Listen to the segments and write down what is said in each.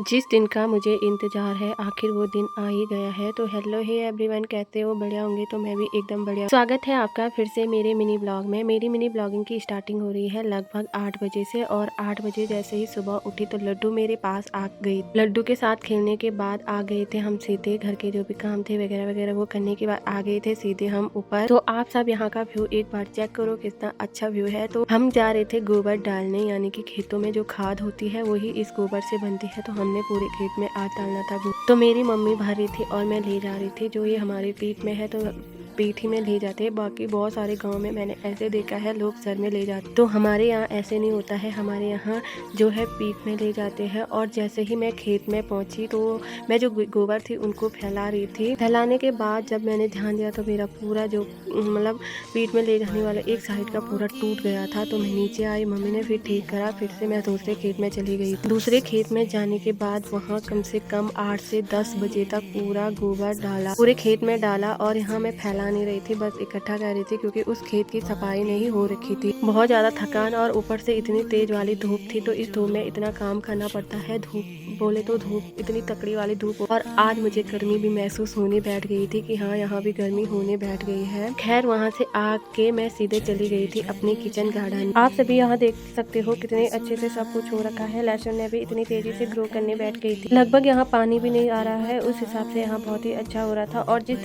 जिस दिन का मुझे इंतज़ार है आखिर वो दिन आ ही गया है। तो हेलो हे एवरीवन, कहते हो बढ़िया होंगे तो मैं भी एकदम बढ़िया। स्वागत है आपका फिर से मेरे मिनी ब्लॉग में। मेरी मिनी ब्लॉगिंग की स्टार्टिंग हो रही है लगभग 8 बजे से, और 8 बजे जैसे ही सुबह उठी तो लड्डू मेरे पास आ गई। लड्डू के साथ खेलने के बाद आ गए थे हम सीधे घर के जो भी काम थे वगैरह वगैरह वो करने के बाद आ गए थे सीधे हम ऊपर। तो आप सब यहाँ का व्यू एक बार चेक करो कितना अच्छा व्यू है। तो हम जा रहे थे गोबर डालने, यानी कि खेतों में जो खाद होती है वही इस गोबर से बनती है। तो हमने पूरे खेत में आज डालना था। तो मेरी मम्मी भर रही थी और मैं ले जा रही थी। जो ये हमारे पीठ में है तो पीठ ही में ले जाते हैं। बाकी बहुत सारे गांव में मैंने ऐसे देखा है लोग सर में ले जाते, तो हमारे यहाँ ऐसे नहीं होता है। हमारे यहाँ जो है पीठ में ले जाते हैं। और जैसे ही मैं खेत में पहुंची तो मैं जो गोबर थी उनको फैला रही थी। फैलाने के बाद जब मैंने ध्यान दिया तो मेरा पूरा जो मतलब पीठ में ले जाने वाला एक साइड का पूरा टूट गया था। तो मैं नीचे आई, मम्मी ने फिर ठीक करा, फिर से मैं दूसरे खेत में चली गई। दूसरे खेत में जाने के बाद वहाँ कम से कम 8 से 10 बजे तक पूरा गोबर डाला, पूरे खेत में डाला। और यहाँ मैं फैला नहीं रही थी, बस इकट्ठा कर रही थी क्योंकि उस खेत की सफाई नहीं हो रखी थी। बहुत ज्यादा थकान और ऊपर से इतनी तेज वाली धूप थी, तो इस धूप में इतना काम करना पड़ता है। धूप बोले तो धूप, इतनी तकड़ी वाली धूप। और आज मुझे गर्मी भी महसूस होने बैठ गई थी कि हाँ यहाँ भी गर्मी होने बैठ गई है। खैर वहाँ से आके मैं सीधे चली गई थी अपने किचन गार्डन। आप सभी यहाँ देख सकते हो कितने अच्छे से सब कुछ हो रखा है। लहसुन ने भी इतनी तेजी से ग्रो करने बैठ गई थी। लगभग यहाँ पानी भी नहीं आ रहा है, उस हिसाब से यहाँ बहुत ही अच्छा हो रहा था। और जिस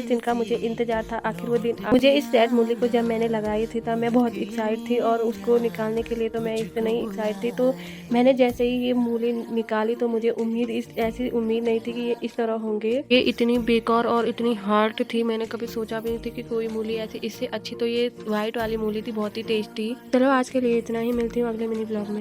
दिन का मुझे इंतजार था आखिर वो दिन। मुझे इस रेड मूली को जब मैंने लगाई थी तब मैं बहुत एक्साइट थी, और उसको निकालने के लिए तो मैं इतना ही एक्साइट थी। तो मैंने जैसे ही ये मूली निकाली तो मुझे ऐसी उम्मीद नहीं थी कि ये इस तरह होंगे। ये इतनी बेकार और इतनी हार्ड थी, मैंने कभी सोचा भी नहीं थी कि कोई मूली ऐसी इससे अच्छी। तो ये व्हाइट वाली मूली थी, बहुत ही टेस्टी। चलो आज के लिए इतना ही, मिलती हूँ अगले मिनी ब्लॉग में।